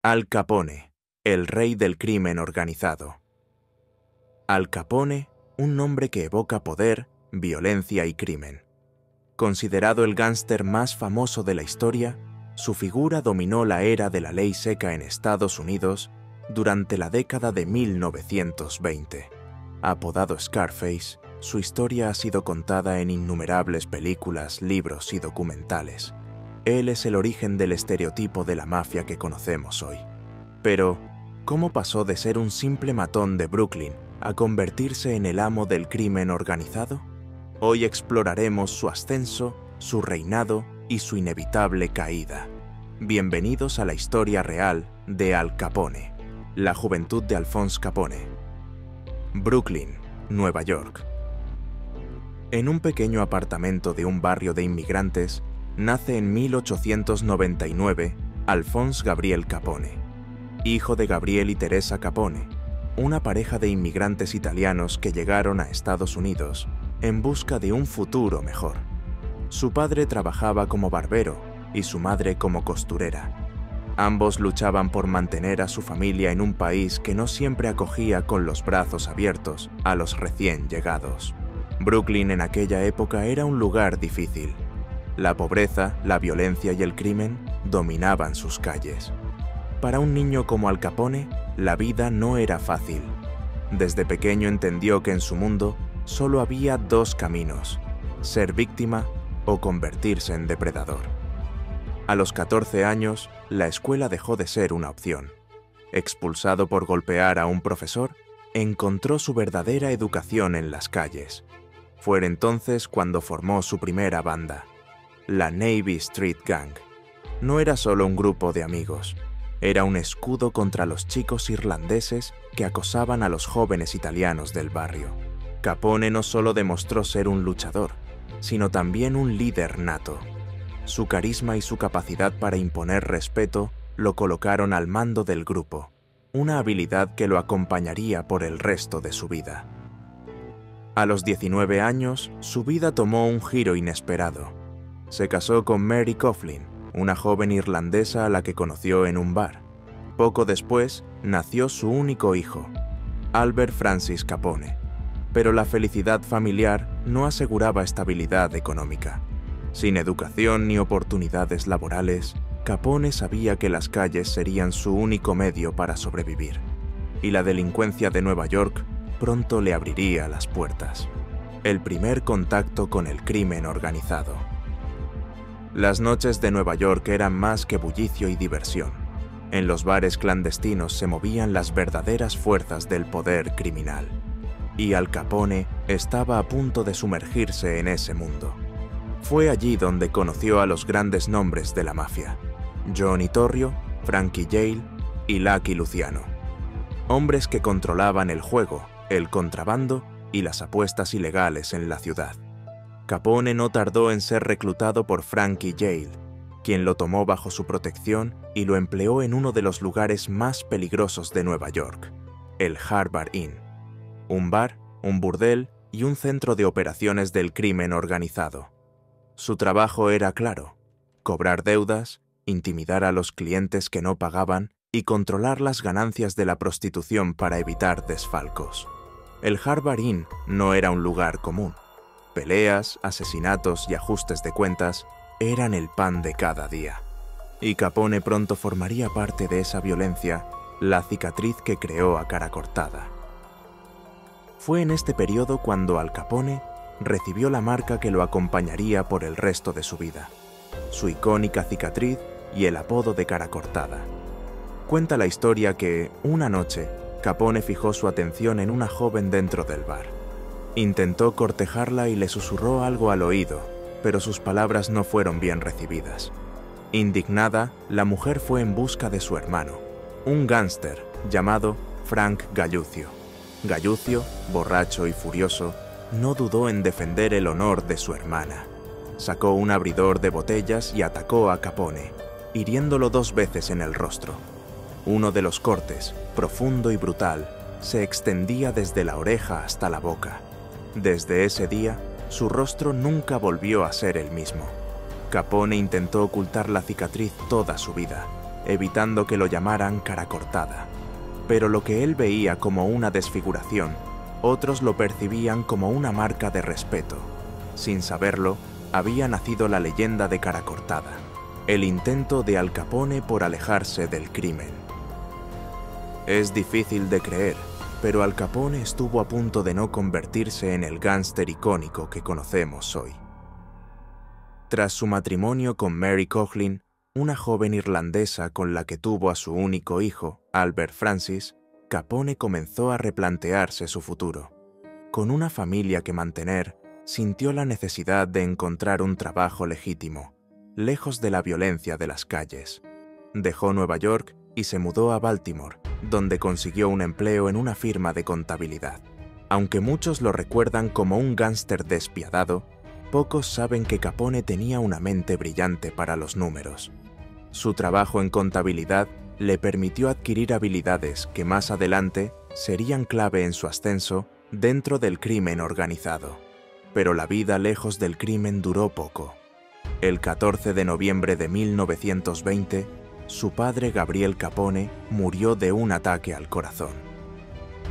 Al Capone, el rey del crimen organizado. Al Capone, un nombre que evoca poder, violencia y crimen. Considerado el gángster más famoso de la historia, su figura dominó la era de la ley seca en Estados Unidos durante la década de 1920. Apodado Scarface, su historia ha sido contada en innumerables películas, libros y documentales. Él es el origen del estereotipo de la mafia que conocemos hoy. Pero, ¿cómo pasó de ser un simple matón de Brooklyn a convertirse en el amo del crimen organizado? Hoy exploraremos su ascenso, su reinado y su inevitable caída. Bienvenidos a la historia real de Al Capone, la juventud de Alphonse Capone. Brooklyn, Nueva York. En un pequeño apartamento de un barrio de inmigrantes, nace en 1899 Alphonse Gabriel Capone, hijo de Gabriel y Teresa Capone, una pareja de inmigrantes italianos que llegaron a Estados Unidos en busca de un futuro mejor. Su padre trabajaba como barbero y su madre como costurera. Ambos luchaban por mantener a su familia en un país que no siempre acogía con los brazos abiertos a los recién llegados. Brooklyn en aquella época era un lugar difícil. La pobreza, la violencia y el crimen dominaban sus calles. Para un niño como Al Capone, la vida no era fácil. Desde pequeño entendió que en su mundo solo había dos caminos: ser víctima o convertirse en depredador. A los 14 años, la escuela dejó de ser una opción. Expulsado por golpear a un profesor, encontró su verdadera educación en las calles. Fue entonces cuando formó su primera banda, la Navy Street Gang. No era solo un grupo de amigos, era un escudo contra los chicos irlandeses que acosaban a los jóvenes italianos del barrio. Capone no solo demostró ser un luchador, sino también un líder nato. Su carisma y su capacidad para imponer respeto lo colocaron al mando del grupo, una habilidad que lo acompañaría por el resto de su vida. A los 19 años, su vida tomó un giro inesperado. Se casó con Mary Coughlin, una joven irlandesa a la que conoció en un bar. Poco después, nació su único hijo, Albert Francis Capone. Pero la felicidad familiar no aseguraba estabilidad económica. Sin educación ni oportunidades laborales, Capone sabía que las calles serían su único medio para sobrevivir, y la delincuencia de Nueva York pronto le abriría las puertas. El primer contacto con el crimen organizado. Las noches de Nueva York eran más que bullicio y diversión. En los bares clandestinos se movían las verdaderas fuerzas del poder criminal. Y Al Capone estaba a punto de sumergirse en ese mundo. Fue allí donde conoció a los grandes nombres de la mafia: Johnny Torrio, Frankie Yale y Lucky Luciano. Hombres que controlaban el juego, el contrabando y las apuestas ilegales en la ciudad. Capone no tardó en ser reclutado por Frankie Yale, quien lo tomó bajo su protección y lo empleó en uno de los lugares más peligrosos de Nueva York, el Harvard Inn. Un bar, un burdel y un centro de operaciones del crimen organizado. Su trabajo era claro: cobrar deudas, intimidar a los clientes que no pagaban y controlar las ganancias de la prostitución para evitar desfalcos. El Harvard Inn no era un lugar común. Peleas, asesinatos y ajustes de cuentas eran el pan de cada día. Y Capone pronto formaría parte de esa violencia, la cicatriz que creó a cara cortada. Fue en este periodo cuando Al Capone recibió la marca que lo acompañaría por el resto de su vida: su icónica cicatriz y el apodo de cara cortada. Cuenta la historia que, una noche, Capone fijó su atención en una joven dentro del bar. Intentó cortejarla y le susurró algo al oído, pero sus palabras no fueron bien recibidas. Indignada, la mujer fue en busca de su hermano, un gángster llamado Frank Gallucio. Gallucio, borracho y furioso, no dudó en defender el honor de su hermana. Sacó un abridor de botellas y atacó a Capone, hiriéndolo 2 veces en el rostro. Uno de los cortes, profundo y brutal, se extendía desde la oreja hasta la boca. Desde ese día, su rostro nunca volvió a ser el mismo. Capone intentó ocultar la cicatriz toda su vida, evitando que lo llamaran cara cortada. Pero lo que él veía como una desfiguración, otros lo percibían como una marca de respeto. Sin saberlo, había nacido la leyenda de cara cortada, el intento de Al Capone por alejarse del crimen. Es difícil de creer, pero Al Capone estuvo a punto de no convertirse en el gángster icónico que conocemos hoy. Tras su matrimonio con Mary Coughlin, una joven irlandesa con la que tuvo a su único hijo, Albert Francis, Capone comenzó a replantearse su futuro. Con una familia que mantener, sintió la necesidad de encontrar un trabajo legítimo, lejos de la violencia de las calles. Dejó Nueva York y se mudó a Baltimore, donde consiguió un empleo en una firma de contabilidad. Aunque muchos lo recuerdan como un gángster despiadado, pocos saben que Capone tenía una mente brillante para los números. Su trabajo en contabilidad le permitió adquirir habilidades que más adelante serían clave en su ascenso dentro del crimen organizado. Pero la vida lejos del crimen duró poco. El 14 de noviembre de 1920, su padre Gabriel Capone murió de un ataque al corazón.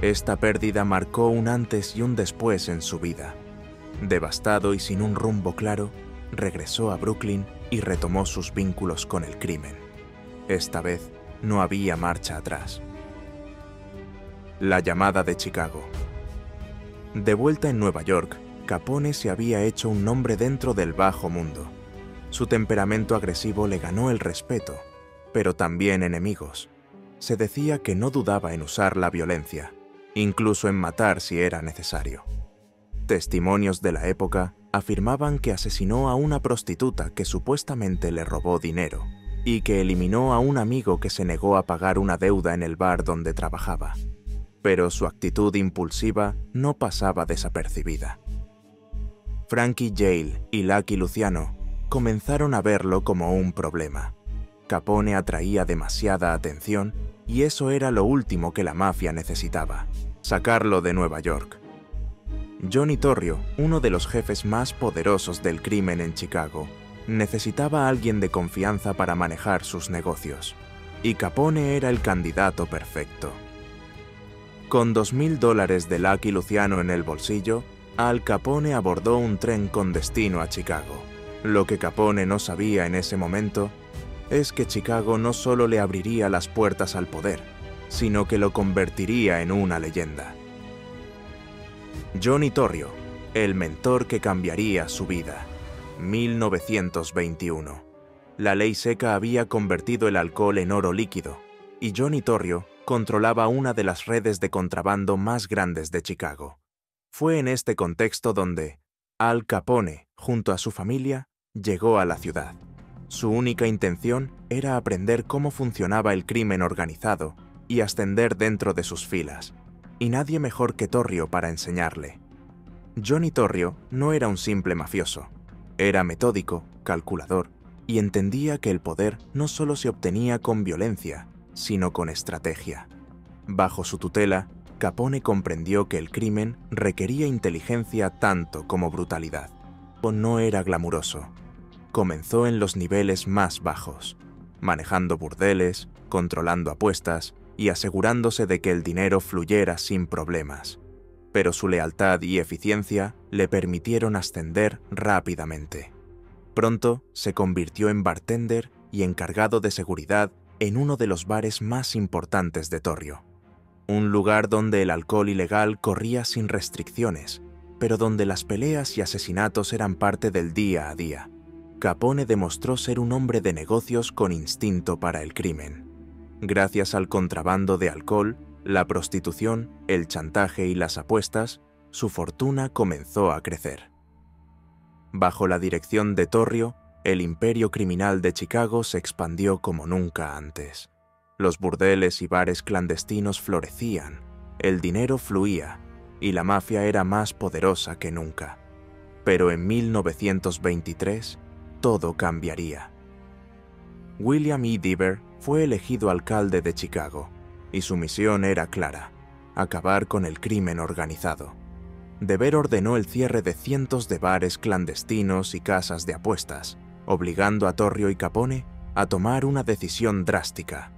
Esta pérdida marcó un antes y un después en su vida. Devastado y sin un rumbo claro, regresó a Brooklyn y retomó sus vínculos con el crimen. Esta vez no había marcha atrás. La llamada de Chicago. De vuelta en Nueva York, Capone se había hecho un nombre dentro del bajo mundo. Su temperamento agresivo le ganó el respeto, pero también enemigos. Se decía que no dudaba en usar la violencia, incluso en matar si era necesario. Testimonios de la época afirmaban que asesinó a una prostituta que supuestamente le robó dinero y que eliminó a un amigo que se negó a pagar una deuda en el bar donde trabajaba. Pero su actitud impulsiva no pasaba desapercibida. Frankie Yale y Lucky Luciano comenzaron a verlo como un problema. Capone atraía demasiada atención y eso era lo último que la mafia necesitaba: sacarlo de Nueva York. Johnny Torrio, uno de los jefes más poderosos del crimen en Chicago, necesitaba a alguien de confianza para manejar sus negocios, y Capone era el candidato perfecto. Con $2,000 de Lucky Luciano en el bolsillo, Al Capone abordó un tren con destino a Chicago. Lo que Capone no sabía en ese momento es que Chicago no solo le abriría las puertas al poder, sino que lo convertiría en una leyenda. Johnny Torrio, el mentor que cambiaría su vida. 1921. La ley seca había convertido el alcohol en oro líquido, y Johnny Torrio controlaba una de las redes de contrabando más grandes de Chicago. Fue en este contexto donde Al Capone, junto a su familia, llegó a la ciudad. Su única intención era aprender cómo funcionaba el crimen organizado y ascender dentro de sus filas, y nadie mejor que Torrio para enseñarle. Johnny Torrio no era un simple mafioso. Era metódico, calculador, y entendía que el poder no solo se obtenía con violencia, sino con estrategia. Bajo su tutela, Capone comprendió que el crimen requería inteligencia tanto como brutalidad. No era glamuroso. Comenzó en los niveles más bajos, manejando burdeles, controlando apuestas y asegurándose de que el dinero fluyera sin problemas. Pero su lealtad y eficiencia le permitieron ascender rápidamente. Pronto se convirtió en bartender y encargado de seguridad en uno de los bares más importantes de Torrio. Un lugar donde el alcohol ilegal corría sin restricciones, pero donde las peleas y asesinatos eran parte del día a día. Capone demostró ser un hombre de negocios con instinto para el crimen. Gracias al contrabando de alcohol, la prostitución, el chantaje y las apuestas, su fortuna comenzó a crecer. Bajo la dirección de Torrio, el imperio criminal de Chicago se expandió como nunca antes. Los burdeles y bares clandestinos florecían, el dinero fluía y la mafia era más poderosa que nunca. Pero en 1923, todo cambiaría. William E. Dever fue elegido alcalde de Chicago, y su misión era clara: acabar con el crimen organizado. Dever ordenó el cierre de cientos de bares clandestinos y casas de apuestas, obligando a Torrio y Capone a tomar una decisión drástica: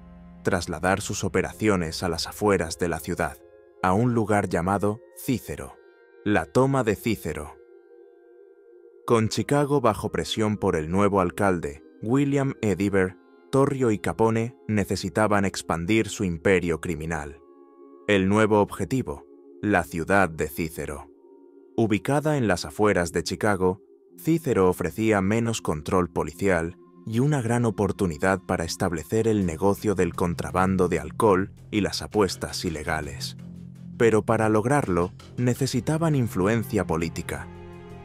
trasladar sus operaciones a las afueras de la ciudad, a un lugar llamado Cícero, la toma de Cícero. Con Chicago bajo presión por el nuevo alcalde, William E. Dever, Torrio y Capone necesitaban expandir su imperio criminal. El nuevo objetivo: la ciudad de Cícero. Ubicada en las afueras de Chicago, Cícero ofrecía menos control policial y una gran oportunidad para establecer el negocio del contrabando de alcohol y las apuestas ilegales. Pero para lograrlo, necesitaban influencia política.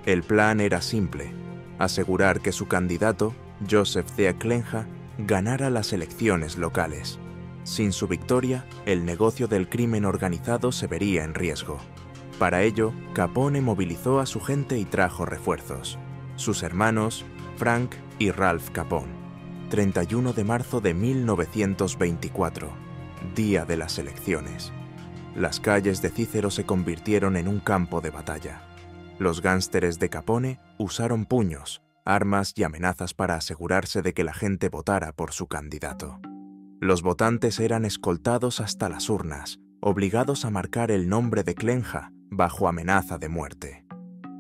El plan era simple: asegurar que su candidato, Joseph C. Clenja, ganara las elecciones locales. Sin su victoria, el negocio del crimen organizado se vería en riesgo. Para ello, Capone movilizó a su gente y trajo refuerzos: sus hermanos Frank y Ralph Capone. 31 de marzo de 1924, día de las elecciones. Las calles de Cícero se convirtieron en un campo de batalla. Los gánsteres de Capone usaron puños, armas y amenazas para asegurarse de que la gente votara por su candidato. Los votantes eran escoltados hasta las urnas, obligados a marcar el nombre de Clenja bajo amenaza de muerte.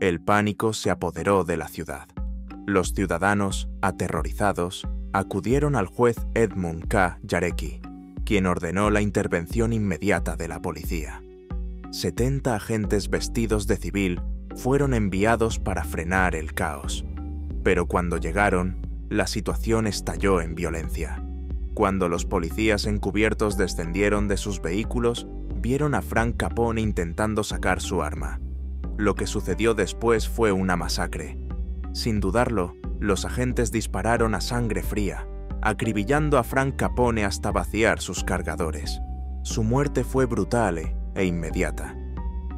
El pánico se apoderó de la ciudad. Los ciudadanos, aterrorizados, acudieron al juez Edmund K. Jarecki, quien ordenó la intervención inmediata de la policía. 70 agentes vestidos de civil fueron enviados para frenar el caos. Pero cuando llegaron, la situación estalló en violencia. Cuando los policías encubiertos descendieron de sus vehículos, vieron a Frank Capone intentando sacar su arma. Lo que sucedió después fue una masacre. Sin dudarlo, los agentes dispararon a sangre fría, acribillando a Frank Capone hasta vaciar sus cargadores. Su muerte fue brutal e inmediata.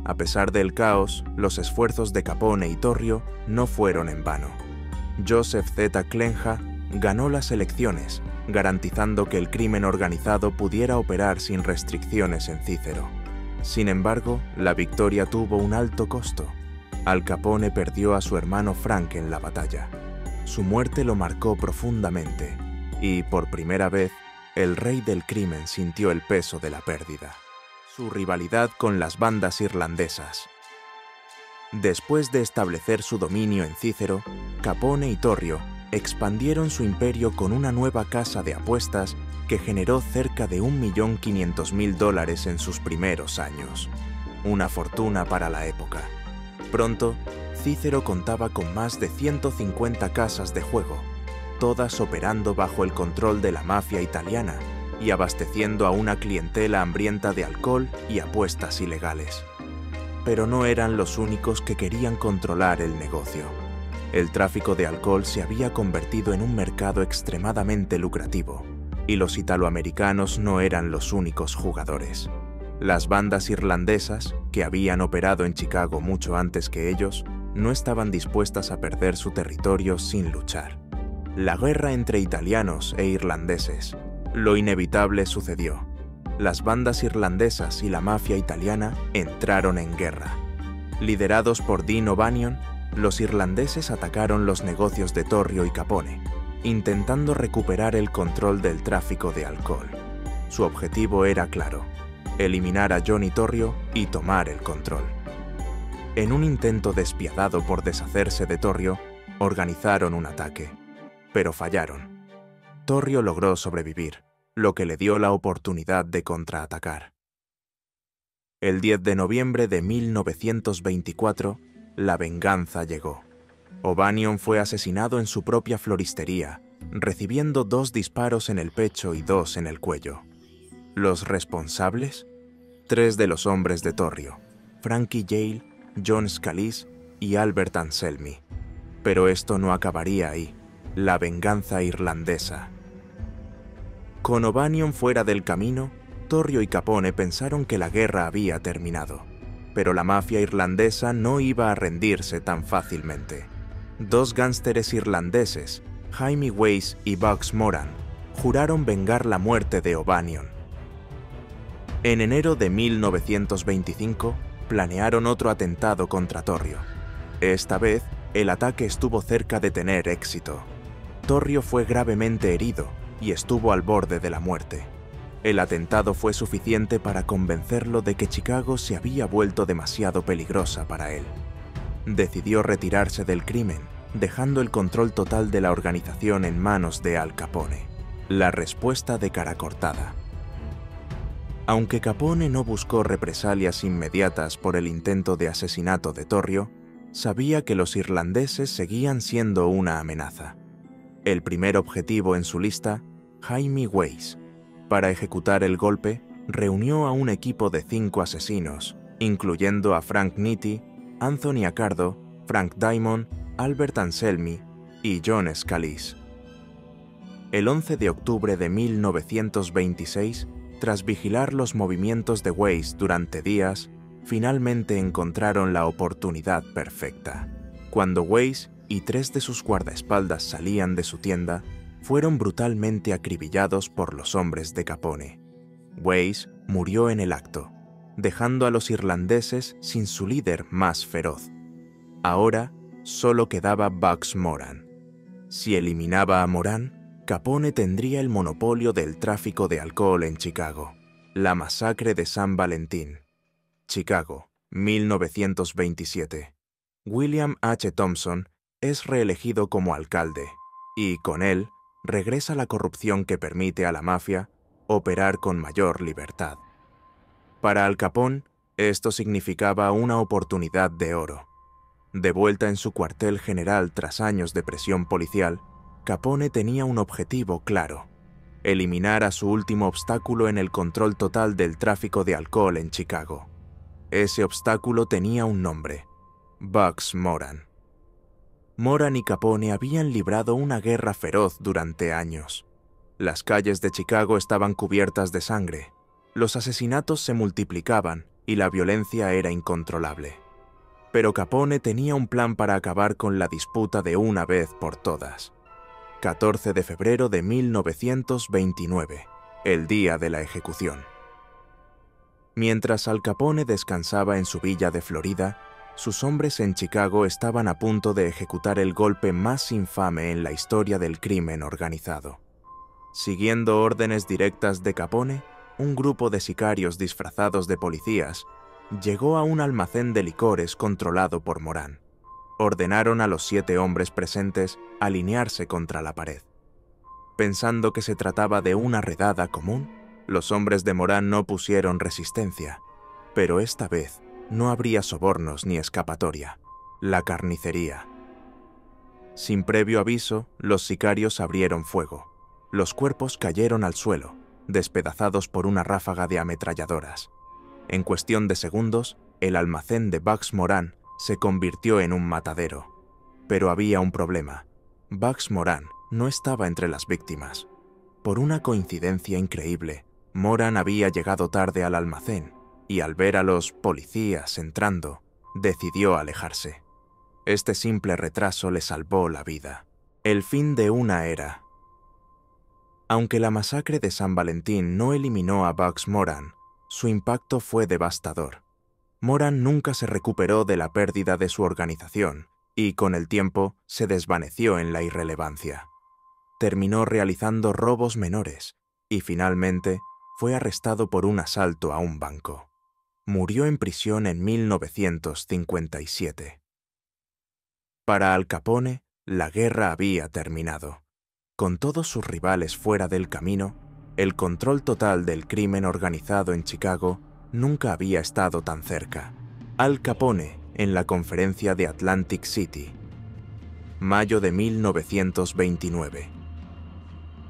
A pesar del caos, los esfuerzos de Capone y Torrio no fueron en vano. Joseph Z. Clenja ganó las elecciones, garantizando que el crimen organizado pudiera operar sin restricciones en Cícero. Sin embargo, la victoria tuvo un alto costo. Al Capone perdió a su hermano Frank en la batalla. Su muerte lo marcó profundamente y, por primera vez, el rey del crimen sintió el peso de la pérdida: su rivalidad con las bandas irlandesas. Después de establecer su dominio en Cícero, Capone y Torrio expandieron su imperio con una nueva casa de apuestas que generó cerca de $1.500.000 en sus primeros años. Una fortuna para la época. Pronto, Cícero contaba con más de 150 casas de juego, todas operando bajo el control de la mafia italiana y abasteciendo a una clientela hambrienta de alcohol y apuestas ilegales. Pero no eran los únicos que querían controlar el negocio. El tráfico de alcohol se había convertido en un mercado extremadamente lucrativo, y los italoamericanos no eran los únicos jugadores. Las bandas irlandesas, que habían operado en Chicago mucho antes que ellos, no estaban dispuestas a perder su territorio sin luchar. La guerra entre italianos e irlandeses. Lo inevitable sucedió. Las bandas irlandesas y la mafia italiana entraron en guerra. Liderados por Dean O'Banion, los irlandeses atacaron los negocios de Torrio y Capone, intentando recuperar el control del tráfico de alcohol. Su objetivo era claro: eliminar a Johnny Torrio y tomar el control. En un intento despiadado por deshacerse de Torrio, organizaron un ataque, pero fallaron. Torrio logró sobrevivir, lo que le dio la oportunidad de contraatacar. El 10 de noviembre de 1924, la venganza llegó. O'Banion fue asesinado en su propia floristería, recibiendo 2 disparos en el pecho y 2 en el cuello. ¿Los responsables? 3 de los hombres de Torrio: Frankie Yale, John Scalise y Albert Anselmi. Pero esto no acabaría ahí. La venganza irlandesa. Con O'Banion fuera del camino, Torrio y Capone pensaron que la guerra había terminado. Pero la mafia irlandesa no iba a rendirse tan fácilmente. 2 gánsteres irlandeses, Jaime Weiss y Bugs Moran, juraron vengar la muerte de O'Banion. En enero de 1925, planearon otro atentado contra Torrio. Esta vez, el ataque estuvo cerca de tener éxito. Torrio fue gravemente herido y estuvo al borde de la muerte. El atentado fue suficiente para convencerlo de que Chicago se había vuelto demasiado peligrosa para él. Decidió retirarse del crimen, dejando el control total de la organización en manos de Al Capone. La respuesta de cara cortada. Aunque Capone no buscó represalias inmediatas por el intento de asesinato de Torrio, sabía que los irlandeses seguían siendo una amenaza. El primer objetivo en su lista, Jaime Weiss. Para ejecutar el golpe, reunió a un equipo de 5 asesinos, incluyendo a Frank Nitti, Anthony Accardo, Frank Diamond, Albert Anselmi y John Scalise. El 11 de octubre de 1926, tras vigilar los movimientos de Weiss durante días, finalmente encontraron la oportunidad perfecta. Cuando Weiss y 3 de sus guardaespaldas salían de su tienda, fueron brutalmente acribillados por los hombres de Capone. Weiss murió en el acto, dejando a los irlandeses sin su líder más feroz. Ahora solo quedaba Bugs Moran. Si eliminaba a Moran, Capone tendría el monopolio del tráfico de alcohol en Chicago. La masacre de San Valentín. Chicago, 1927. William H. Thompson es reelegido como alcalde, y con él regresa la corrupción que permite a la mafia operar con mayor libertad. Para Al Capone, esto significaba una oportunidad de oro. De vuelta en su cuartel general tras años de presión policial, Capone tenía un objetivo claro: eliminar a su último obstáculo en el control total del tráfico de alcohol en Chicago. Ese obstáculo tenía un nombre: Bugs Moran. Moran y Capone habían librado una guerra feroz durante años. Las calles de Chicago estaban cubiertas de sangre, los asesinatos se multiplicaban y la violencia era incontrolable. Pero Capone tenía un plan para acabar con la disputa de una vez por todas. 14 de febrero de 1929, el día de la ejecución. Mientras Al Capone descansaba en su villa de Florida, sus hombres en Chicago estaban a punto de ejecutar el golpe más infame en la historia del crimen organizado. Siguiendo órdenes directas de Capone, un grupo de sicarios disfrazados de policías llegó a un almacén de licores controlado por Moran. Ordenaron a los 7 hombres presentes alinearse contra la pared. Pensando que se trataba de una redada común, los hombres de Moran no pusieron resistencia, pero esta vez no habría sobornos ni escapatoria. La carnicería. Sin previo aviso, los sicarios abrieron fuego. Los cuerpos cayeron al suelo, despedazados por una ráfaga de ametralladoras. En cuestión de segundos, el almacén de Bugs Moran se convirtió en un matadero. Pero había un problema. Bugs Moran no estaba entre las víctimas. Por una coincidencia increíble, Moran había llegado tarde al almacén y al ver a los policías entrando, decidió alejarse. Este simple retraso le salvó la vida. El fin de una era. Aunque la masacre de San Valentín no eliminó a Bugs Moran, su impacto fue devastador. Moran nunca se recuperó de la pérdida de su organización y, con el tiempo, se desvaneció en la irrelevancia. Terminó realizando robos menores y, finalmente, fue arrestado por un asalto a un banco. Murió en prisión en 1957. Para Al Capone, la guerra había terminado. Con todos sus rivales fuera del camino, el control total del crimen organizado en Chicago nunca había estado tan cerca. Al Capone en la conferencia de Atlantic City. Mayo de 1929.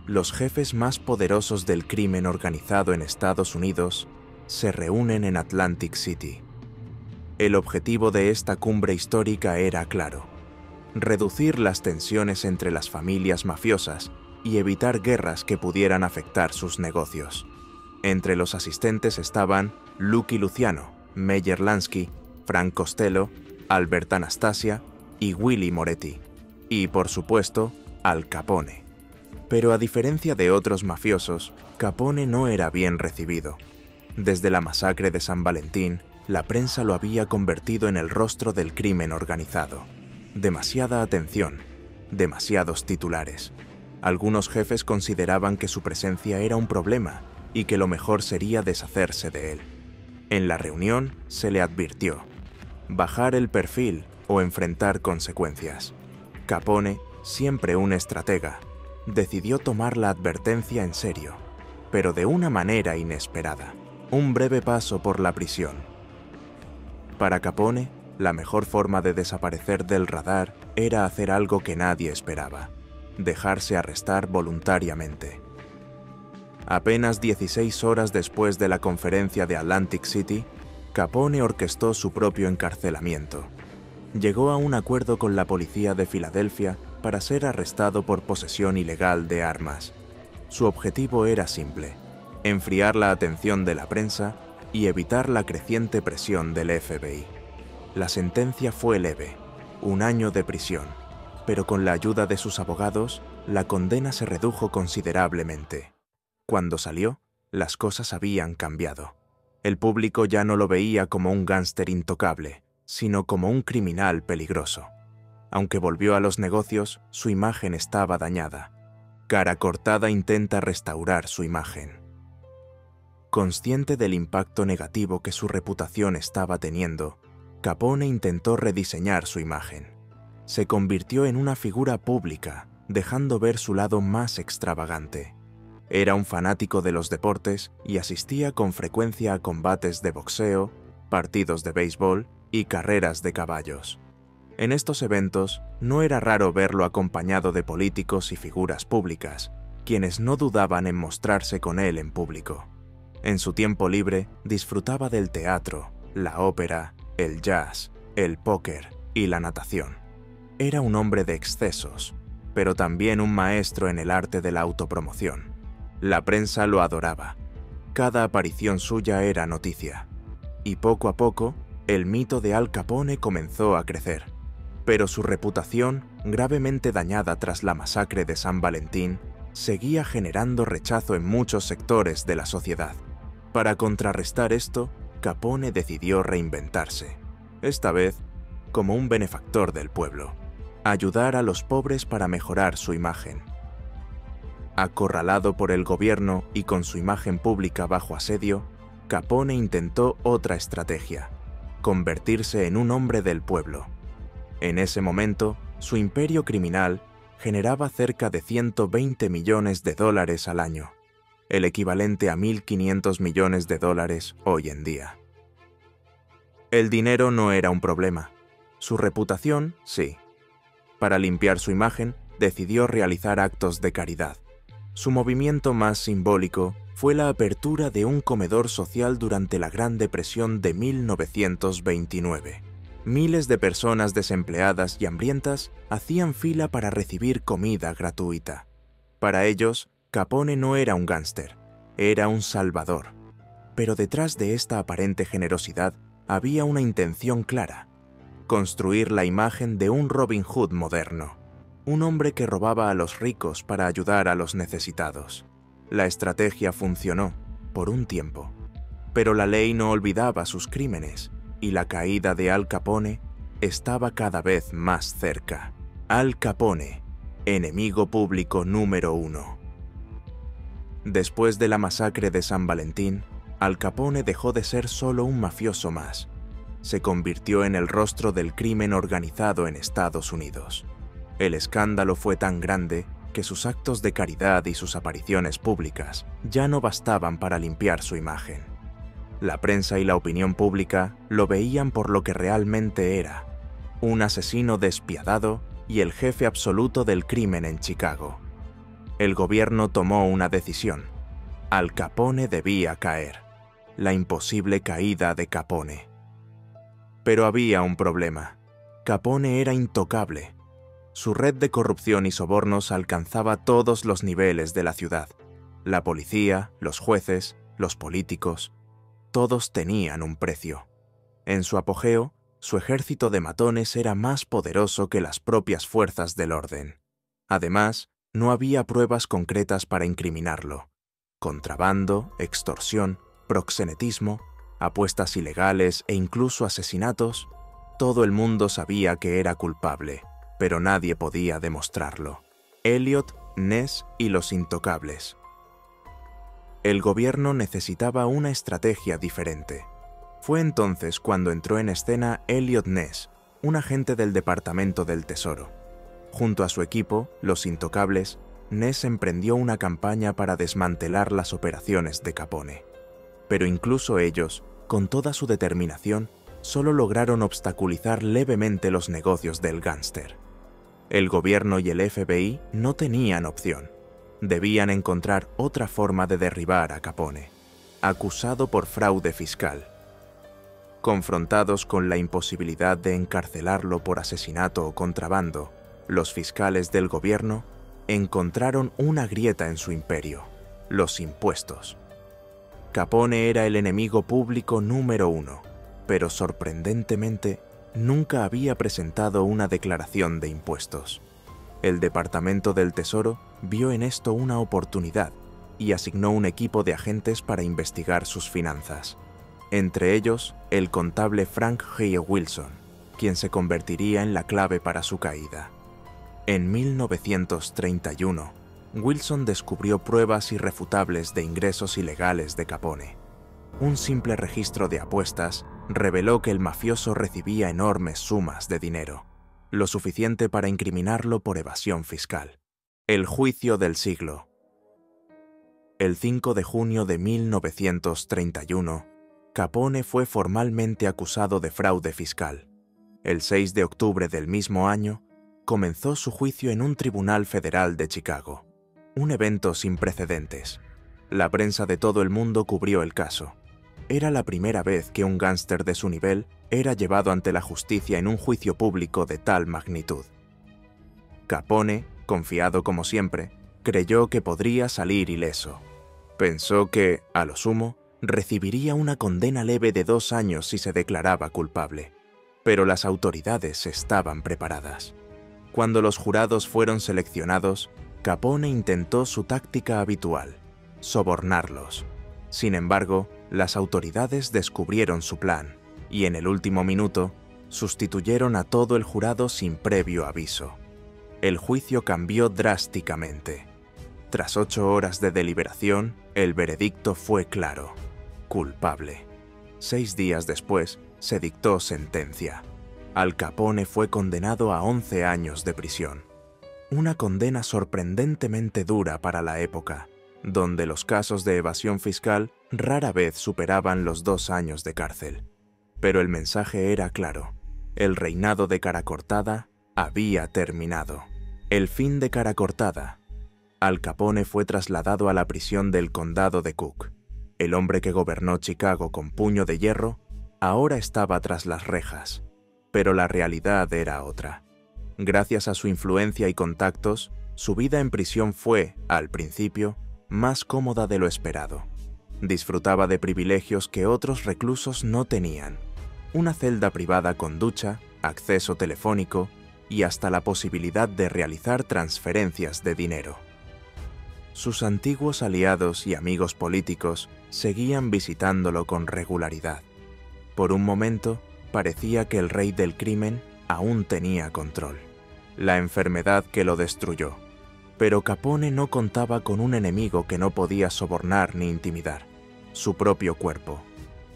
Los jefes más poderosos del crimen organizado en Estados Unidos se reúnen en Atlantic City. El objetivo de esta cumbre histórica era claro: reducir las tensiones entre las familias mafiosas y evitar guerras que pudieran afectar sus negocios. Entre los asistentes estaban Lucky Luciano, Meyer Lansky, Frank Costello, Albert Anastasia y Willie Moretti. Y, por supuesto, Al Capone. Pero a diferencia de otros mafiosos, Capone no era bien recibido. Desde la masacre de San Valentín, la prensa lo había convertido en el rostro del crimen organizado. Demasiada atención, demasiados titulares. Algunos jefes consideraban que su presencia era un problema y que lo mejor sería deshacerse de él. En la reunión se le advirtió: bajar el perfil o enfrentar consecuencias. Capone, siempre un estratega, decidió tomar la advertencia en serio, pero de una manera inesperada. Un breve paso por la prisión. Para Capone, la mejor forma de desaparecer del radar era hacer algo que nadie esperaba: dejarse arrestar voluntariamente. Apenas 16 horas después de la conferencia de Atlantic City, Capone orquestó su propio encarcelamiento. Llegó a un acuerdo con la policía de Filadelfia para ser arrestado por posesión ilegal de armas. Su objetivo era simple: enfriar la atención de la prensa y evitar la creciente presión del FBI. La sentencia fue leve: 1 año de prisión, pero con la ayuda de sus abogados, la condena se redujo considerablemente. Cuando salió, las cosas habían cambiado. El público ya no lo veía como un gángster intocable, sino como un criminal peligroso. Aunque volvió a los negocios, su imagen estaba dañada. Cara Cortada intenta restaurar su imagen. Consciente del impacto negativo que su reputación estaba teniendo, Capone intentó rediseñar su imagen. Se convirtió en una figura pública, dejando ver su lado más extravagante. Era un fanático de los deportes y asistía con frecuencia a combates de boxeo, partidos de béisbol y carreras de caballos. En estos eventos, no era raro verlo acompañado de políticos y figuras públicas, quienes no dudaban en mostrarse con él en público. En su tiempo libre, disfrutaba del teatro, la ópera, el jazz, el póker y la natación. Era un hombre de excesos, pero también un maestro en el arte de la autopromoción. La prensa lo adoraba. Cada aparición suya era noticia. Y poco a poco, el mito de Al Capone comenzó a crecer. Pero su reputación, gravemente dañada tras la masacre de San Valentín, seguía generando rechazo en muchos sectores de la sociedad. Para contrarrestar esto, Capone decidió reinventarse. Esta vez, como un benefactor del pueblo. Ayudar a los pobres para mejorar su imagen. Acorralado por el gobierno y con su imagen pública bajo asedio, Capone intentó otra estrategia: convertirse en un hombre del pueblo. En ese momento, su imperio criminal generaba cerca de $120 millones al año, el equivalente a $1.500 millones hoy en día. El dinero no era un problema. Su reputación, sí. Para limpiar su imagen, decidió realizar actos de caridad. Su movimiento más simbólico fue la apertura de un comedor social durante la Gran Depresión de 1929. Miles de personas desempleadas y hambrientas hacían fila para recibir comida gratuita. Para ellos, Capone no era un gángster, era un salvador. Pero detrás de esta aparente generosidad había una intención clara: construir la imagen de un Robin Hood moderno, un hombre que robaba a los ricos para ayudar a los necesitados. La estrategia funcionó, por un tiempo, pero la ley no olvidaba sus crímenes, y la caída de Al Capone estaba cada vez más cerca. Al Capone, enemigo público número 1. Después de la masacre de San Valentín, Al Capone dejó de ser solo un mafioso más. Se convirtió en el rostro del crimen organizado en Estados Unidos. El escándalo fue tan grande que sus actos de caridad y sus apariciones públicas ya no bastaban para limpiar su imagen. La prensa y la opinión pública lo veían por lo que realmente era: un asesino despiadado y el jefe absoluto del crimen en Chicago. El gobierno tomó una decisión: Al Capone debía caer. La imposible caída de Capone. Pero había un problema. Capone era intocable. Su red de corrupción y sobornos alcanzaba todos los niveles de la ciudad. La policía, los jueces, los políticos, todos tenían un precio. En su apogeo, su ejército de matones era más poderoso que las propias fuerzas del orden. Además, no había pruebas concretas para incriminarlo. Contrabando, extorsión, proxenetismo, apuestas ilegales e incluso asesinatos, todo el mundo sabía que era culpable, pero nadie podía demostrarlo. Elliot Ness y los intocables. El gobierno necesitaba una estrategia diferente. Fue entonces cuando entró en escena Eliot Ness, un agente del Departamento del Tesoro. Junto a su equipo, los intocables, Ness emprendió una campaña para desmantelar las operaciones de Capone. Pero incluso ellos, con toda su determinación, solo lograron obstaculizar levemente los negocios del gángster. El gobierno y el FBI no tenían opción. Debían encontrar otra forma de derribar a Capone, acusado por fraude fiscal. Confrontados con la imposibilidad de encarcelarlo por asesinato o contrabando, los fiscales del gobierno encontraron una grieta en su imperio: los impuestos. Capone era el enemigo público número 1, pero sorprendentemente nunca había presentado una declaración de impuestos. El Departamento del Tesoro vio en esto una oportunidad y asignó un equipo de agentes para investigar sus finanzas. Entre ellos, el contable Frank G. Wilson, quien se convertiría en la clave para su caída. En 1931, Wilson descubrió pruebas irrefutables de ingresos ilegales de Capone. Un simple registro de apuestas reveló que el mafioso recibía enormes sumas de dinero, lo suficiente para incriminarlo por evasión fiscal. El juicio del siglo. El 5 de junio de 1931, Capone fue formalmente acusado de fraude fiscal. El 6 de octubre del mismo año, comenzó su juicio en un tribunal federal de Chicago. Un evento sin precedentes. La prensa de todo el mundo cubrió el caso. Era la primera vez que un gángster de su nivel era llevado ante la justicia en un juicio público de tal magnitud. Capone, confiado como siempre, creyó que podría salir ileso. Pensó que, a lo sumo, recibiría una condena leve de 2 años si se declaraba culpable. Pero las autoridades estaban preparadas. Cuando los jurados fueron seleccionados, Capone intentó su táctica habitual: sobornarlos. Sin embargo, las autoridades descubrieron su plan y en el último minuto sustituyeron a todo el jurado sin previo aviso. El juicio cambió drásticamente. Tras 8 horas de deliberación, el veredicto fue claro: culpable. 6 días después, se dictó sentencia. Al Capone fue condenado a 11 años de prisión. Una condena sorprendentemente dura para la época, donde los casos de evasión fiscal rara vez superaban los 2 años de cárcel. Pero el mensaje era claro: el reinado de Cara Cortada había terminado. El fin de Cara Cortada. Al Capone fue trasladado a la prisión del condado de Cook. El hombre que gobernó Chicago con puño de hierro ahora estaba tras las rejas. Pero la realidad era otra. Gracias a su influencia y contactos, su vida en prisión fue, al principio, más cómoda de lo esperado. Disfrutaba de privilegios que otros reclusos no tenían: una celda privada con ducha, acceso telefónico y hasta la posibilidad de realizar transferencias de dinero. Sus antiguos aliados y amigos políticos seguían visitándolo con regularidad. Por un momento, parecía que el rey del crimen aún tenía control. La enfermedad que lo destruyó. Pero Capone no contaba con un enemigo que no podía sobornar ni intimidar: su propio cuerpo.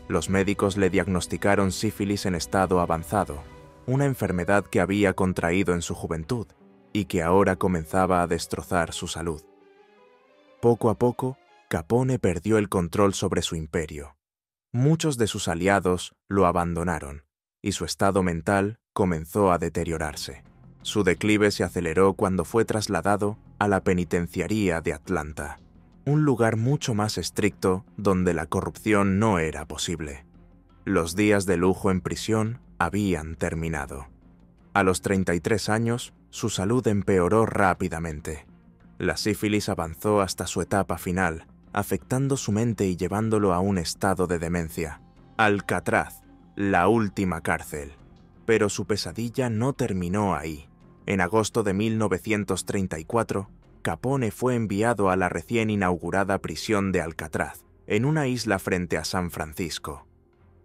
Los médicos le diagnosticaron sífilis en estado avanzado, una enfermedad que había contraído en su juventud y que ahora comenzaba a destrozar su salud. Poco a poco, Capone perdió el control sobre su imperio. Muchos de sus aliados lo abandonaron y su estado mental comenzó a deteriorarse. Su declive se aceleró cuando fue trasladado a la penitenciaría de Atlanta, un lugar mucho más estricto donde la corrupción no era posible. Los días de lujo en prisión habían terminado. A los 33 años, su salud empeoró rápidamente. La sífilis avanzó hasta su etapa final, afectando su mente y llevándolo a un estado de demencia. Alcatraz, la última cárcel. Pero su pesadilla no terminó ahí. En agosto de 1934, Capone fue enviado a la recién inaugurada prisión de Alcatraz, en una isla frente a San Francisco.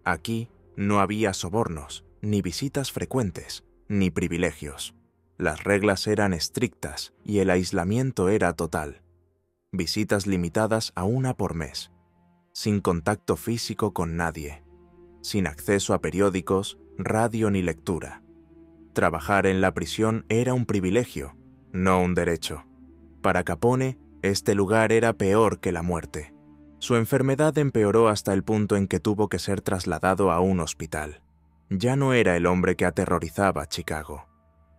Aquí no había sobornos, ni visitas frecuentes, ni privilegios. Las reglas eran estrictas y el aislamiento era total. Visitas limitadas a una por mes, sin contacto físico con nadie, sin acceso a periódicos, radio ni lectura. Trabajar en la prisión era un privilegio, no un derecho. Para Capone, este lugar era peor que la muerte. Su enfermedad empeoró hasta el punto en que tuvo que ser trasladado a un hospital. Ya no era el hombre que aterrorizaba Chicago.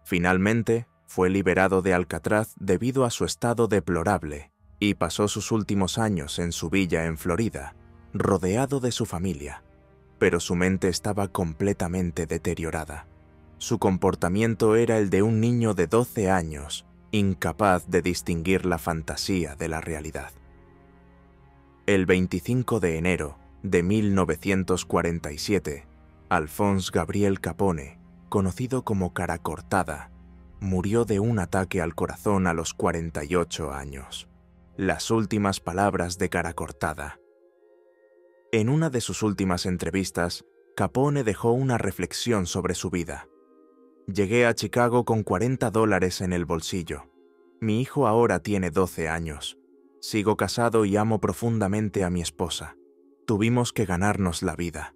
Finalmente, fue liberado de Alcatraz debido a su estado deplorable y pasó sus últimos años en su villa en Florida, rodeado de su familia. Pero su mente estaba completamente deteriorada. Su comportamiento era el de un niño de 12 años, incapaz de distinguir la fantasía de la realidad. El 25 de enero de 1947, Alphonse Gabriel Capone, conocido como Cara Cortada, murió de un ataque al corazón a los 48 años. Las últimas palabras de Cara Cortada. En una de sus últimas entrevistas, Capone dejó una reflexión sobre su vida. Llegué a Chicago con $40 en el bolsillo. Mi hijo ahora tiene 12 años. Sigo casado y amo profundamente a mi esposa. Tuvimos que ganarnos la vida.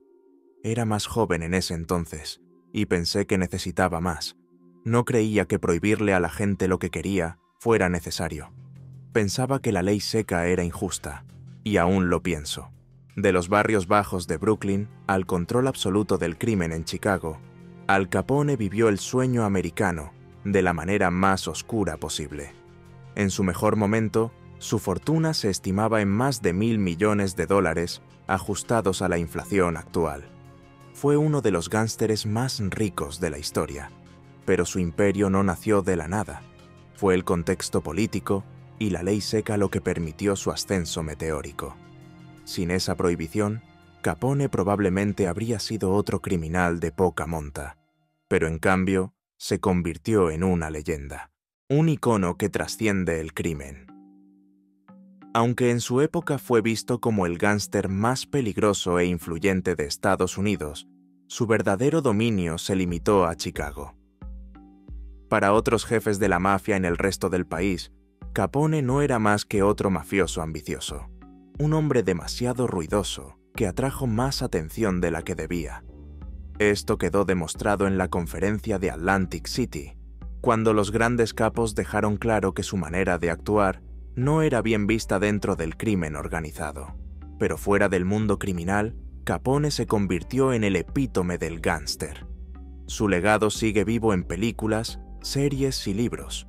Era más joven en ese entonces, y pensé que necesitaba más. No creía que prohibirle a la gente lo que quería fuera necesario. Pensaba que la ley seca era injusta, y aún lo pienso. De los barrios bajos de Brooklyn al control absoluto del crimen en Chicago, Al Capone vivió el sueño americano de la manera más oscura posible. En su mejor momento, su fortuna se estimaba en más de $1.000 millones ajustados a la inflación actual. Fue uno de los gánsteres más ricos de la historia, pero su imperio no nació de la nada. Fue el contexto político y la ley seca lo que permitió su ascenso meteórico. Sin esa prohibición, Capone probablemente habría sido otro criminal de poca monta, pero en cambio se convirtió en una leyenda, un icono que trasciende el crimen. Aunque en su época fue visto como el gánster más peligroso e influyente de Estados Unidos, su verdadero dominio se limitó a Chicago. Para otros jefes de la mafia en el resto del país, Capone no era más que otro mafioso ambicioso, un hombre demasiado ruidoso que atrajo más atención de la que debía. Esto quedó demostrado en la conferencia de Atlantic City, cuando los grandes capos dejaron claro que su manera de actuar no era bien vista dentro del crimen organizado. Pero fuera del mundo criminal, Capone se convirtió en el epítome del gánster. Su legado sigue vivo en películas, series y libros.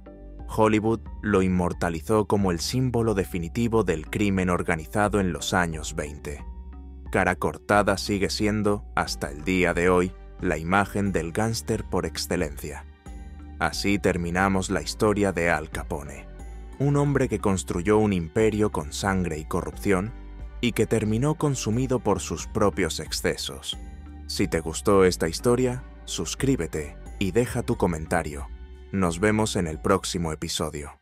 Hollywood lo inmortalizó como el símbolo definitivo del crimen organizado en los años 20. Cara Cortada sigue siendo, hasta el día de hoy, la imagen del gánster por excelencia. Así terminamos la historia de Al Capone, un hombre que construyó un imperio con sangre y corrupción y que terminó consumido por sus propios excesos. Si te gustó esta historia, suscríbete y deja tu comentario. Nos vemos en el próximo episodio.